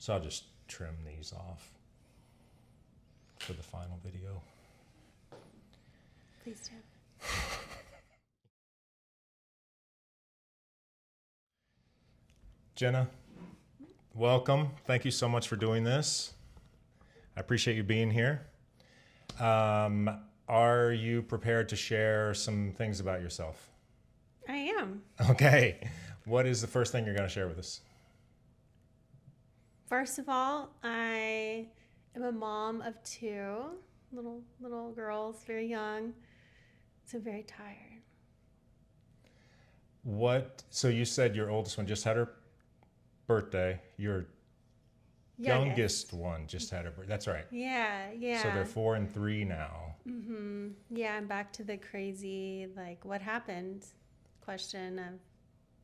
So I'll just trim these off for the final video. Please do. Jenna, welcome. Thank you so much for doing this. I appreciate you being here. Are you prepared to share some things about yourself? I am. Okay. What is the first thing you're going to share with us? First of all, I am a mom of two little girls, very young, so very tired. So you said your oldest one just had her birthday. Your youngest one just had her birthday. That's right. Yeah. So they're 4 and 3 now. Yeah, I'm back to the crazy, like, what happened question of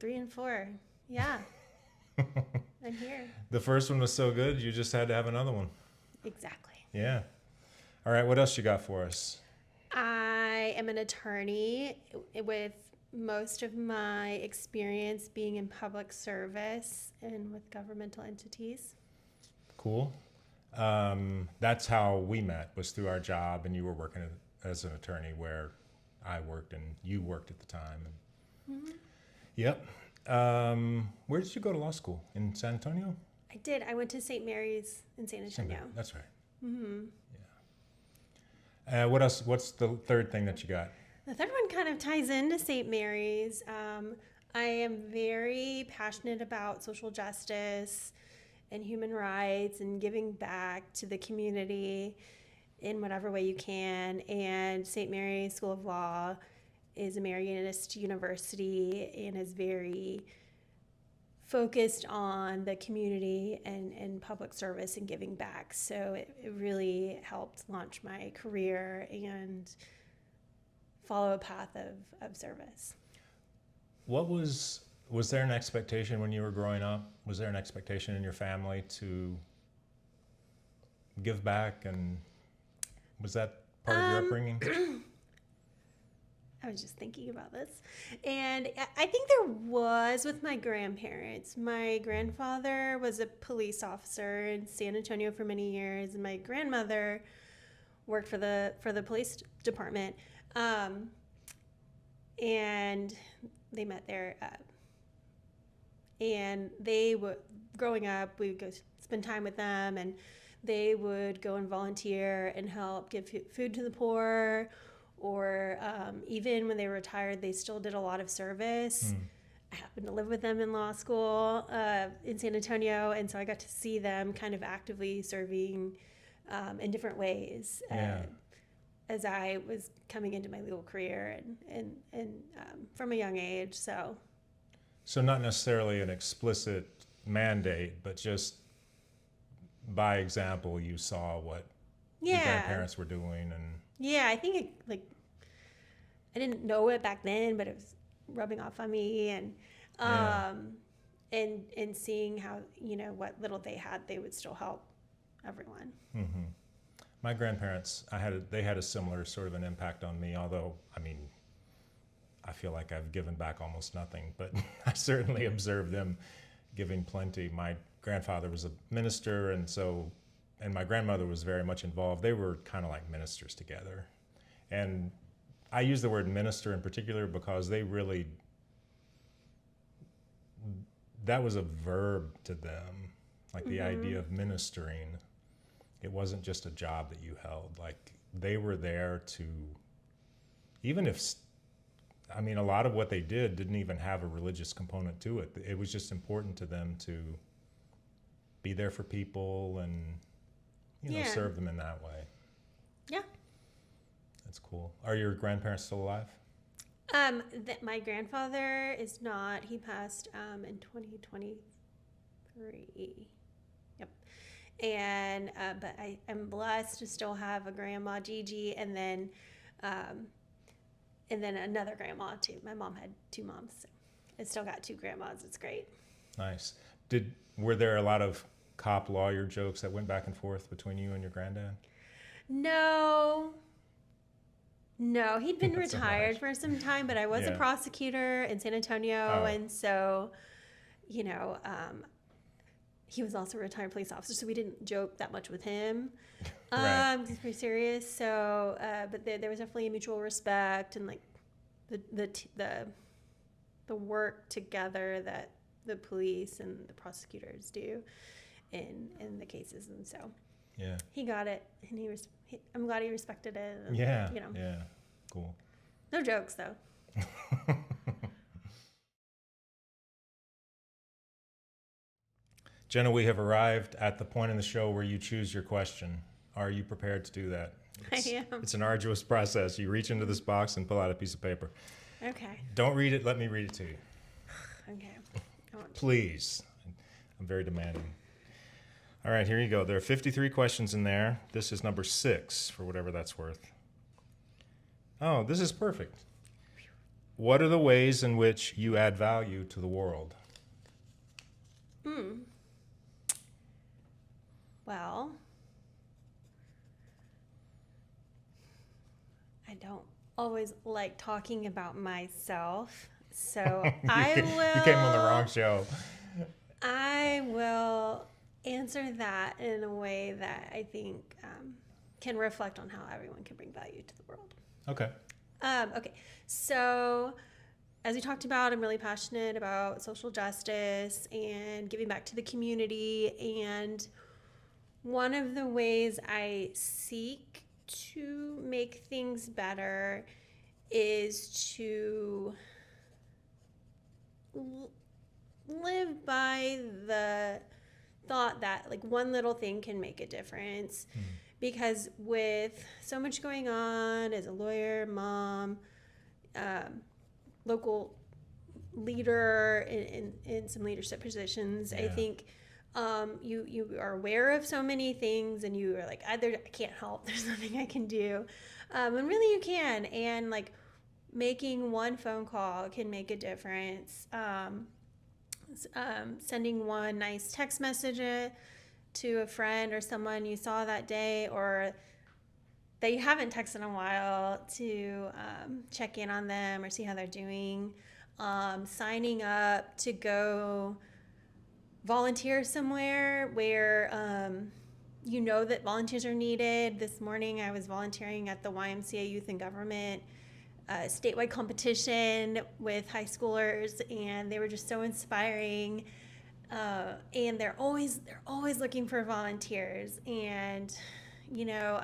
3 and 4. Yeah, I'm here. The first one was so good, you just had to have another one. Exactly. Yeah. All right, what else you got for us? I am an attorney with most of my experience being in public service and with governmental entities. Cool. That's how we met, was through our job, and you were working as an attorney where I worked and you worked at the time. And Yep. Where did you go to law school? In San Antonio? I did. I went to St. Mary's in San Antonio. That's right. Yeah. What else? What's the third thing that you got? The third one kind of ties into St. Mary's. I am very passionate about social justice and human rights and giving back to the community in whatever way you can. And St. Mary's School of Law is a Marianist university and is very focused on the community and public service and giving back. So it really helped launch my career and follow a path of service. Was there an expectation when you were growing up? Was there an expectation in your family to give back, and was that part of your upbringing? I was just thinking about this. And I think there was with my grandparents. My grandfather was a police officer in San Antonio for many years, and my grandmother worked for the police department. And they met there. And they would, growing up, we would go spend time with them, and they would go and volunteer and help give food to the poor, or even when they were retired, they still did a lot of service. I happened to live with them in law school in San Antonio, and so I got to see them kind of actively serving in different ways as I was coming into my legal career and from a young age. So not necessarily an explicit mandate, but just by example, you saw what your grandparents were doing, and I think I didn't know it back then, but it was rubbing off on me, and and seeing how, what little they had, they would still help everyone. Mm-hmm. My grandparents, they had a similar sort of an impact on me, although, I mean, I feel like I've given back almost nothing, but I certainly observed them giving plenty. My grandfather was a minister, and my grandmother was very much involved. They were kind of like ministers together. And I use the word minister in particular because that was a verb to them, like the idea of ministering. It wasn't just a job that you held. Like, they were there to, even if, I mean, a lot of what they didn't even have a religious component to it. It was just important to them to be there for people and, serve them in that way. Yeah. That's cool. Are your grandparents still alive? My grandfather is not. He passed in 2023. Yep. And but I'm blessed to still have a grandma, Gigi, and then another grandma too. My mom had two moms, so I still got two grandmas. It's great. Nice. Were there a lot of cop lawyer jokes that went back and forth between you and your granddad? No, he'd been retired for some time, but I was a prosecutor in San Antonio, and so, he was also a retired police officer, so we didn't joke that much with him. Right. He's pretty serious. So, but there was definitely a mutual respect and like the work together that the police and the prosecutors do in the cases, and so Yeah. he got it, and I'm glad he respected it. And, Yeah. you know, Yeah. Cool. no jokes though. Jenna, we have arrived at the point in the show where you choose your question. Are you prepared to do that? I am. It's an arduous process. You reach into this box and pull out a piece of paper. Okay. Don't read it. Let me read it to you. Okay. I want to. Please. I'm very demanding. All right, here you go. There are 53 questions in there. This is number 6, for whatever that's worth. Oh, this is perfect. What are the ways in which you add value to the world? Well, I don't always like talking about myself, so I will. You came on the wrong show. I will answer that in a way that I think can reflect on how everyone can bring value to the world. Okay. Okay, so as we talked about, I'm really passionate about social justice and giving back to the community. And one of the ways I seek to make things better is to live by the thought that like one little thing can make a difference. Because with so much going on as a lawyer, mom, local leader in some leadership positions, I think you are aware of so many things, and you are like, I can't help. There's nothing I can do, and really you can. And like making one phone call can make a difference. Sending one nice text message to a friend or someone you saw that day or that you haven't texted in a while to check in on them or see how they're doing. Signing up to go volunteer somewhere where you know that volunteers are needed. This morning I was volunteering at the YMCA Youth in Government statewide competition with high schoolers, and they were just so inspiring. And they're always looking for volunteers. And you know,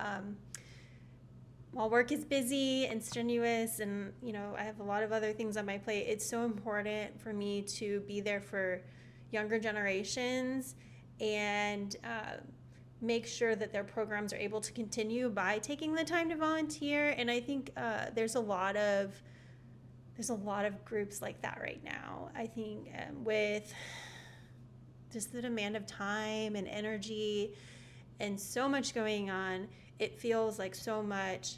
while work is busy and strenuous, and you know, I have a lot of other things on my plate, it's so important for me to be there for younger generations and make sure that their programs are able to continue by taking the time to volunteer. And I think there's a lot of groups like that right now. I think with just the demand of time and energy and so much going on, it feels like so much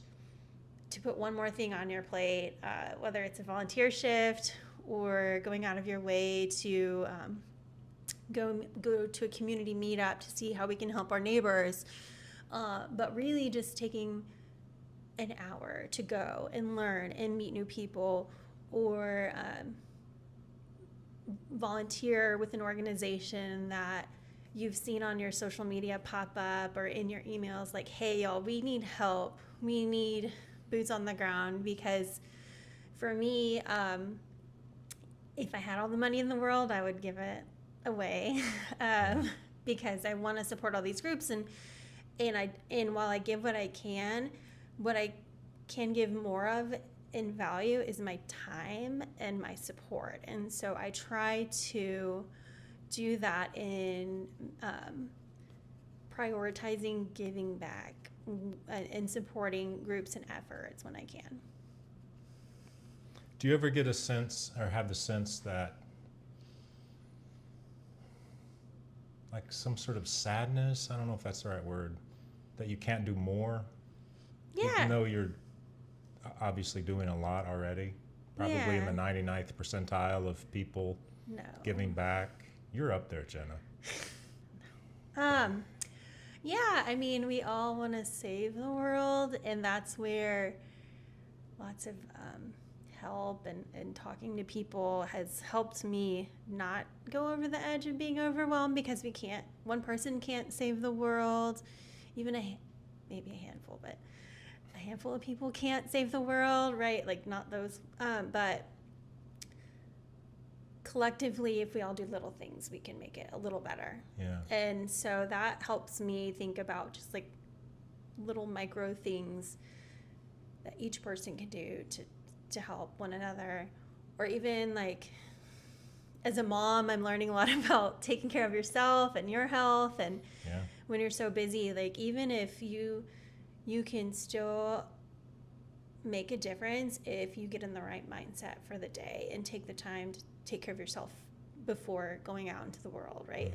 to put one more thing on your plate, whether it's a volunteer shift or going out of your way to go to a community meetup to see how we can help our neighbors, but really just taking an hour to go and learn and meet new people, or volunteer with an organization that you've seen on your social media pop up or in your emails, like, hey y'all, we need help, we need boots on the ground. Because for me, if I had all the money in the world, I would give it away because I want to support all these groups, and while I give what I can give more of in value is my time and my support. And so I try to do that in prioritizing giving back and supporting groups and efforts when I can. Do you ever get a sense or have the sense that like some sort of sadness, I don't know if that's the right word, that you can't do more? Yeah. Even though you're obviously doing a lot already, probably in the 99th percentile of people giving back. You're up there, Jenna. Yeah, I mean, we all want to save the world, and that's where lots of help and talking to people has helped me not go over the edge of being overwhelmed, because one person can't save the world, even maybe a handful, but a handful of people can't save the world, right? Like, not those, but collectively, if we all do little things, we can make it a little better. Yeah. And so that helps me think about just like little micro things that each person can do to help one another. Or even like, as a mom, I'm learning a lot about taking care of yourself and your health. And Yeah. when you're so busy, like, even if you can still make a difference if you get in the right mindset for the day and take the time to take care of yourself before going out into the world, right?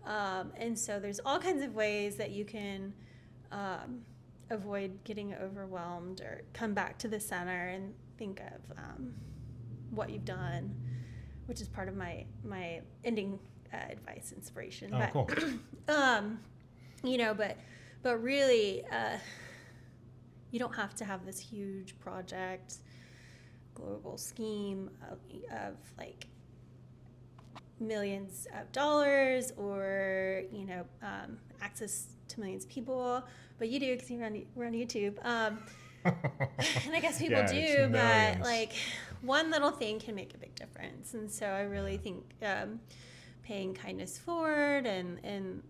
And so there's all kinds of ways that you can avoid getting overwhelmed, or come back to the center and think of what you've done, which is part of my ending advice, inspiration. Oh, But cool. you know, but really, you don't have to have this huge project, global scheme of like millions of dollars, or access to millions of people. But you do, because we're on YouTube. And I guess people Yeah, do, it's but millions. like, one little thing can make a big difference. And so I really think paying kindness forward and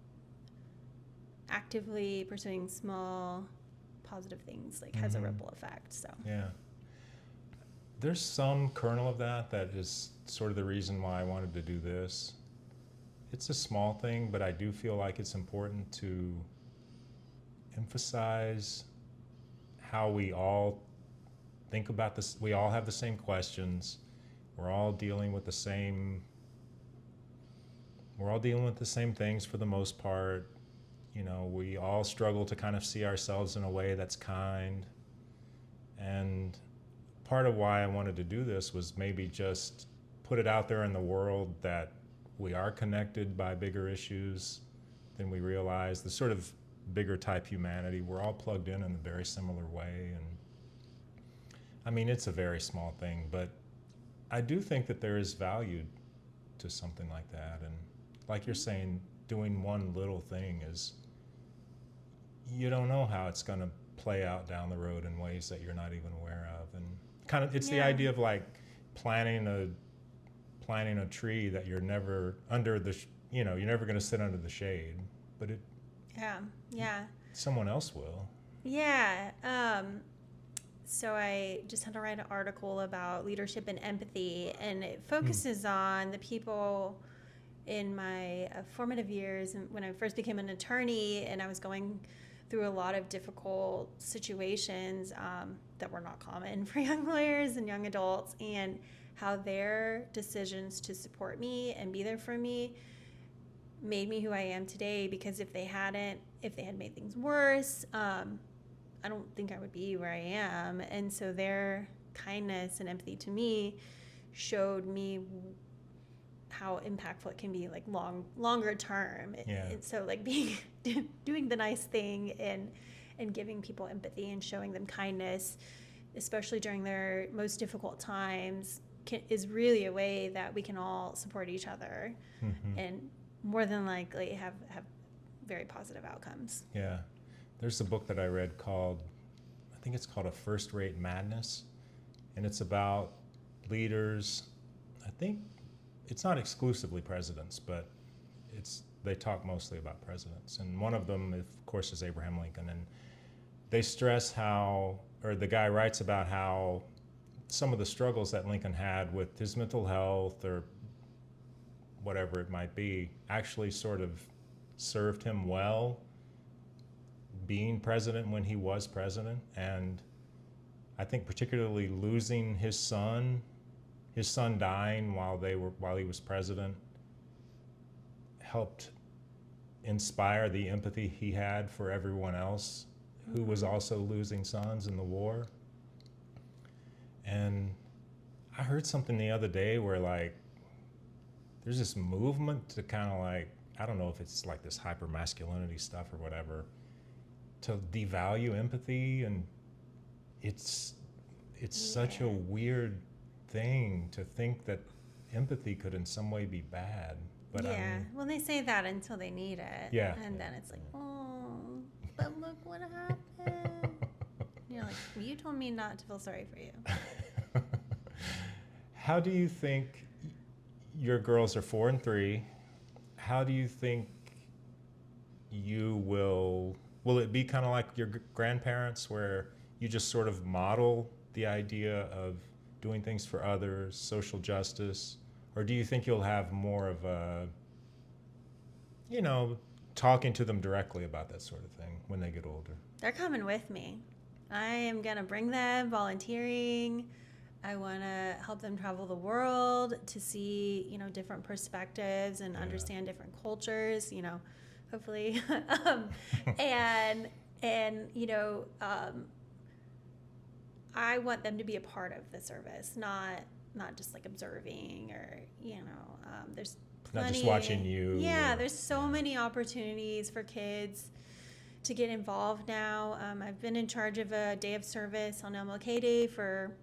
actively pursuing small positive things like has a ripple effect. So Yeah. There's some kernel of that is sort of the reason why I wanted to do this. It's a small thing, but I do feel like it's important to emphasize how we all think about this. We all have the same questions. We're all dealing with the same things for the most part. We all struggle to kind of see ourselves in a way that's kind. And part of why I wanted to do this was maybe just put it out there in the world that we are connected by bigger issues than we realize. The sort of bigger type humanity, we're all plugged in a very similar way. And I mean, it's a very small thing, but I do think that there is value to something like that. And like you're saying, doing one little thing is, you don't know how it's going to play out down the road in ways that you're not even aware of. And kind of, it's the idea of like planting a tree that you're never under you're never going to sit under the shade, but someone else will. So I just had to write an article about leadership and empathy, and it focuses on the people in my formative years, and when I first became an attorney, and I was going through a lot of difficult situations that were not common for young lawyers and young adults, and how their decisions to support me and be there for me made me who I am today. Because if they had made things worse, I don't think I would be where I am. And so their kindness and empathy to me showed me how impactful it can be, like longer term. Yeah. And so like doing the nice thing and giving people empathy and showing them kindness, especially during their most difficult times, is really a way that we can all support each other and more than likely have very positive outcomes. Yeah. There's a book that I read called A First Rate Madness, and it's about leaders. I think it's not exclusively presidents, but they talk mostly about presidents. And one of them, of course, is Abraham Lincoln. And they stress the guy writes about how some of the struggles that Lincoln had with his mental health or whatever it might be actually sort of served him well being president when he was president. And I think particularly losing his son dying while he was president, helped inspire the empathy he had for everyone else who was also losing sons in the war. And I heard something the other day where like there's this movement to kind of like, I don't know if it's like this hyper masculinity stuff or whatever, to devalue empathy. And it's it's such a weird thing to think that empathy could in some way be bad. But I Yeah. mean, Well, they say that until they need it. yeah. And then it's like, oh, but look what happened. You're like, well, you told me not to feel sorry for you. How do you think your girls are 4 and 3? How do you think you will it be kind of like your grandparents where you just sort of model the idea of doing things for others, social justice? Or do you think you'll have more of a, talking to them directly about that sort of thing when they get older? They're coming with me. I am going to bring them volunteering. I want to help them travel the world to see, different perspectives and understand different cultures, hopefully. and, I want them to be a part of the service, not just like observing or, there's plenty. Not just watching you. Yeah, there's so many opportunities for kids to get involved now. I've been in charge of a day of service on MLK Day for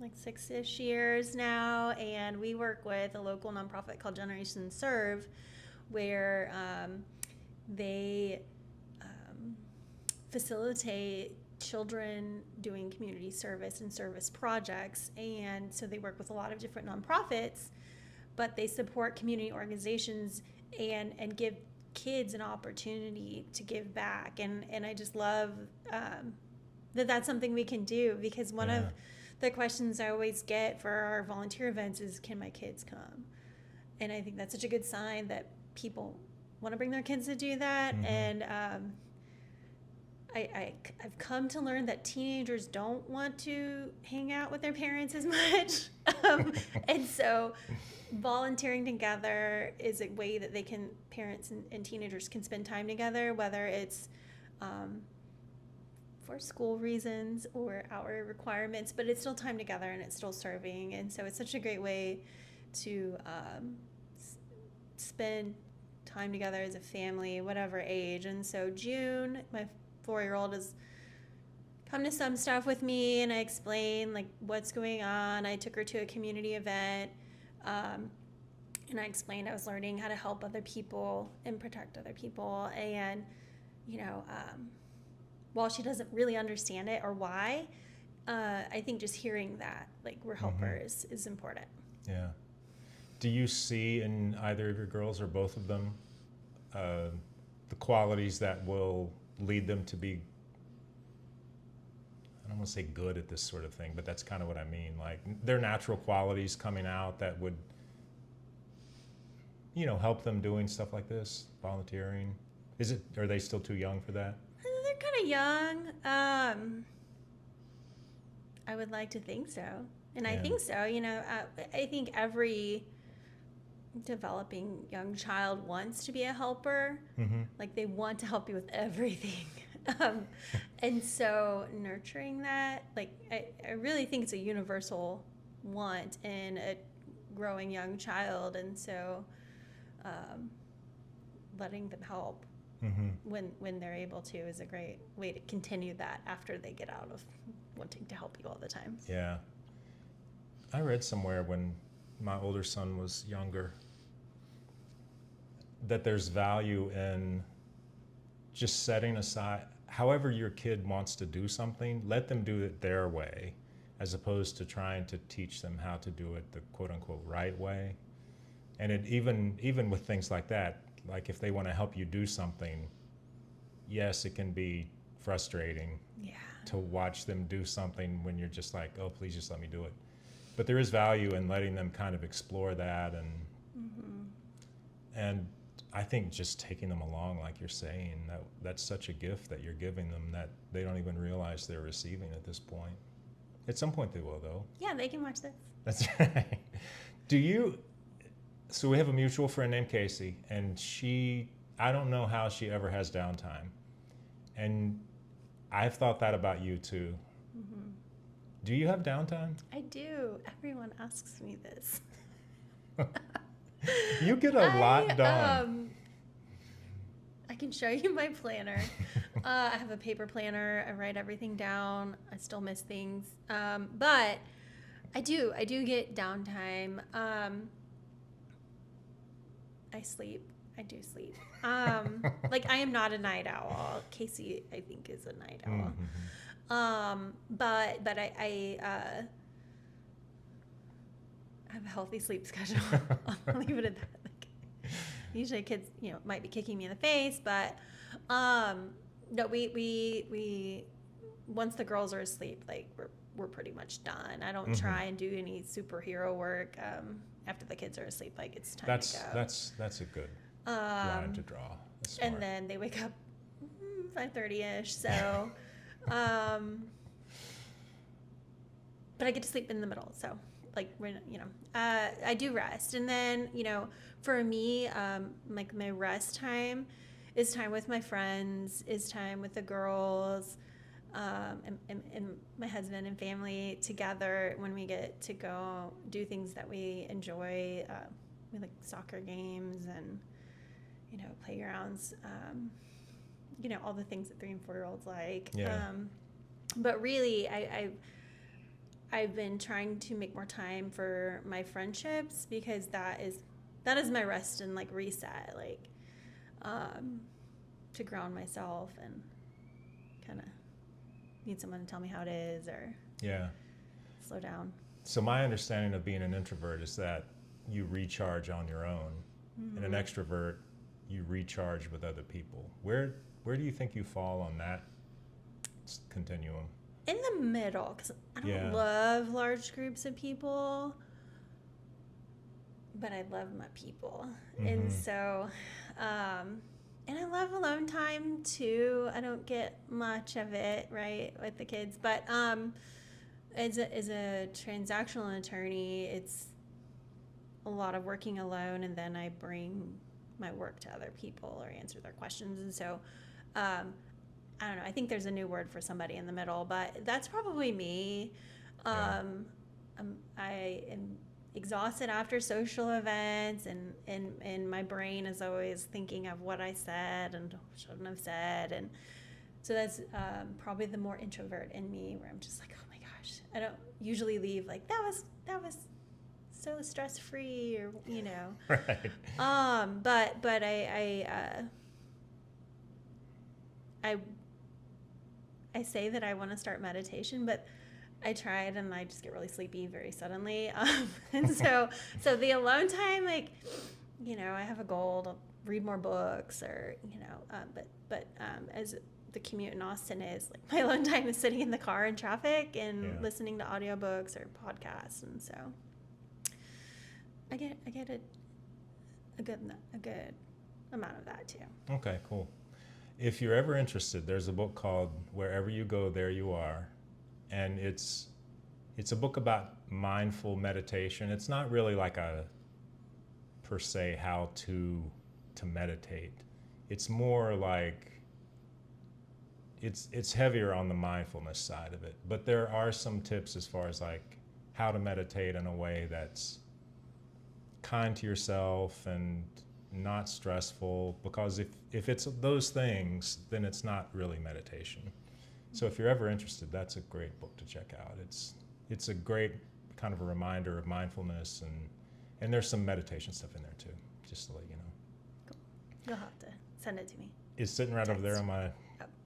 like 6-ish years now, and we work with a local nonprofit called Generation Serve, where they facilitate children doing community service and service projects. And so they work with a lot of different nonprofits, but they support community organizations and give kids an opportunity to give back. And I just love that that's something we can do, because one of the questions I always get for our volunteer events is, can my kids come? And I think that's such a good sign that people want to bring their kids to do that. Mm-hmm. And I've come to learn that teenagers don't want to hang out with their parents as much. And so volunteering together is a way that parents and teenagers can spend time together, whether it's for school reasons or our requirements, but it's still time together and it's still serving. And so it's such a great way to spend time together as a family, whatever age. And so June, my 4-year-old, has come to some stuff with me, and I explain like what's going on. I took her to a community event, and I explained I was learning how to help other people and protect other people. And while she doesn't really understand it or why, I think just hearing that, like, we're helpers, is important. Yeah. Do you see in either of your girls or both of them the qualities that will lead them to be, I don't want to say good at this sort of thing, but that's kind of what I mean. Like, their natural qualities coming out that would, help them doing stuff like this, volunteering? Are they still too young for that? They're kind of young. I would like to think so. And I think so. I think every developing young child wants to be a helper. Mm-hmm. Like, they want to help you with everything. And so nurturing that, like, I really think it's a universal want in a growing young child. And so letting them help when they're able to is a great way to continue that after they get out of wanting to help you all the time. Yeah. I read somewhere when my older son was younger that there's value in just setting aside, however your kid wants to do something, let them do it their way, as opposed to trying to teach them how to do it the quote unquote right way. And even with things like that, like if they want to help you do something, yes, it can be frustrating to watch them do something when you're just like, oh, please just let me do it. But there is value in letting them kind of explore that, and I think just taking them along, like you're saying, that's such a gift that you're giving them that they don't even realize they're receiving at this point. At some point they will, though. Yeah, they can watch this. That's right. So we have a mutual friend named Casey, and I don't know how she ever has downtime. And I've thought that about you too. Mm-hmm. Do you have downtime? I do. Everyone asks me this. You get a lot done. I can show you my planner. I have a paper planner. I write everything down. I still miss things. But I do get downtime. I sleep. I do sleep. Like I am not a night owl. Casey, I think, is a night owl. But I have a healthy sleep schedule. I'll leave it at that. Like, usually kids, might be kicking me in the face, but no, we once the girls are asleep, like we're pretty much done. I don't try and do any superhero work after the kids are asleep. Like it's time to go. That's a good line to draw. That's smart. And then they wake up 5:30ish. So, but I get to sleep in the middle. So, like I do rest, and then for me, like my rest time is time with my friends, is time with the girls, and my husband and family together when we get to go do things that we enjoy. We like soccer games and playgrounds. All the things that 3 and 4-year-olds like. Yeah. But really, I've been trying to make more time for my friendships because that is my rest and like reset, like to ground myself and kind of need someone to tell me how it is or slow down. So my understanding of being an introvert is that you recharge on your own, and an extrovert, you recharge with other people. Where do you think you fall on that continuum? In the middle, because I don't love large groups of people, but I love my people. And so, and I love alone time too. I don't get much of it, right, with the kids. But as a transactional attorney, it's a lot of working alone, and then I bring my work to other people or answer their questions. And so, I don't know. I think there's a new word for somebody in the middle, but that's probably me. I am exhausted after social events, and my brain is always thinking of what I said and shouldn't have said, and so that's probably the more introvert in me, where I'm just like, oh my gosh, I don't usually leave like that was so stress free, or Right. But I say that I want to start meditation, but I tried and I just get really sleepy very suddenly. And so the alone time, like, I have a goal to read more books, or, but as the commute in Austin is, like, my alone time is sitting in the car in traffic and listening to audiobooks or podcasts. And so I get a good amount of that too. Okay, cool. If you're ever interested, there's a book called Wherever You Go, There You Are. And it's a book about mindful meditation. It's not really like a, per se, how to meditate. It's more like, it's heavier on the mindfulness side of it. But there are some tips as far as like how to meditate in a way that's kind to yourself and not stressful, because if it's those things, then it's not really meditation. So if you're ever interested, that's a great book to check out. It's a great kind of a reminder of mindfulness, and there's some meditation stuff in there too, just to let you know. Cool. You'll have to send it to me. It's sitting right over there on my,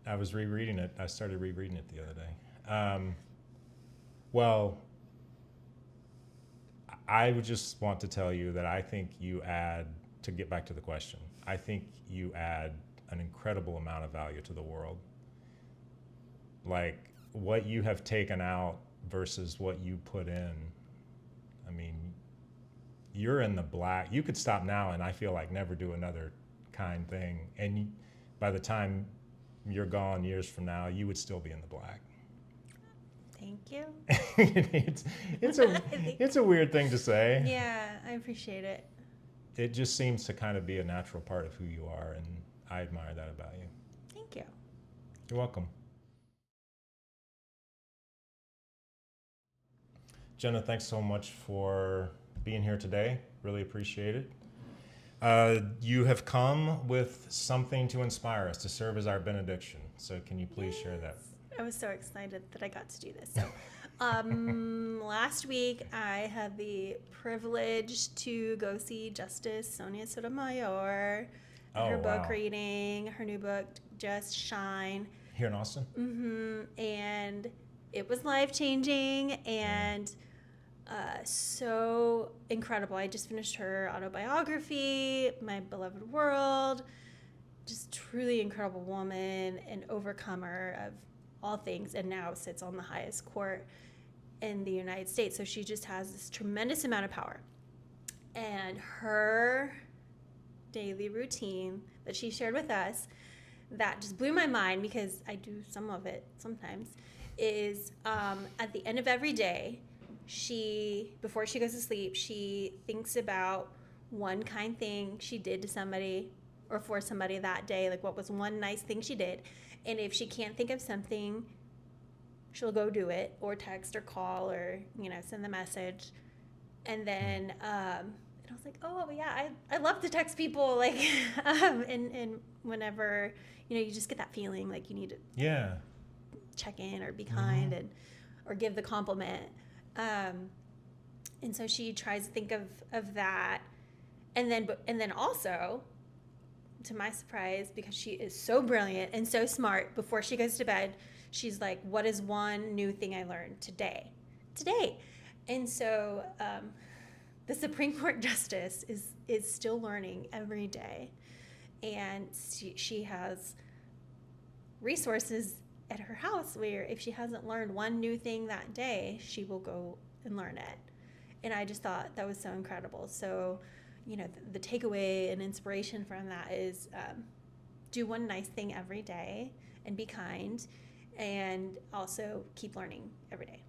I was rereading it. I started rereading it the other day. Well, I would just want to tell you that I think you add, to get back to the question, I think you add an incredible amount of value to the world. Like what you have taken out versus what you put in. I mean, you're in the black. You could stop now and I feel like never do another kind thing. And by the time you're gone years from now, you would still be in the black. Thank you. It's a weird thing to say. Yeah, I appreciate it. It just seems to kind of be a natural part of who you are, and I admire that about you. Thank you. You're welcome. Jenna, thanks so much for being here today. Really appreciate it. You have come with something to inspire us, to serve as our benediction. So can you please share that? I was so excited that I got to do this. So, last week I had the privilege to go see Justice Sonia Sotomayor at her book Wow. reading, her new book, Just Shine. Here in Austin? And it was life-changing and so incredible. I just finished her autobiography, My Beloved World. Just truly incredible woman, an overcomer of all things, and now sits on the highest court in the United States. So she just has this tremendous amount of power. And her daily routine that she shared with us that just blew my mind, because I do some of it sometimes, is at the end of every day, before she goes to sleep, she thinks about one kind thing she did to somebody or for somebody that day, like what was one nice thing she did. And if she can't think of something, she'll go do it, or text or call, or send the message. And then and I was like, oh yeah, I love to text people, like and whenever you just get that feeling like you need to check in or be kind and or give the compliment. And so she tries to think of that, and then also, to my surprise, because she is so brilliant and so smart, before she goes to bed, she's like, what is one new thing I learned today? And so the Supreme Court justice is still learning every day, and she has resources at her house where if she hasn't learned one new thing that day, she will go and learn it. And I just thought that was so incredible. So the takeaway and inspiration from that is do one nice thing every day and be kind, and also keep learning every day.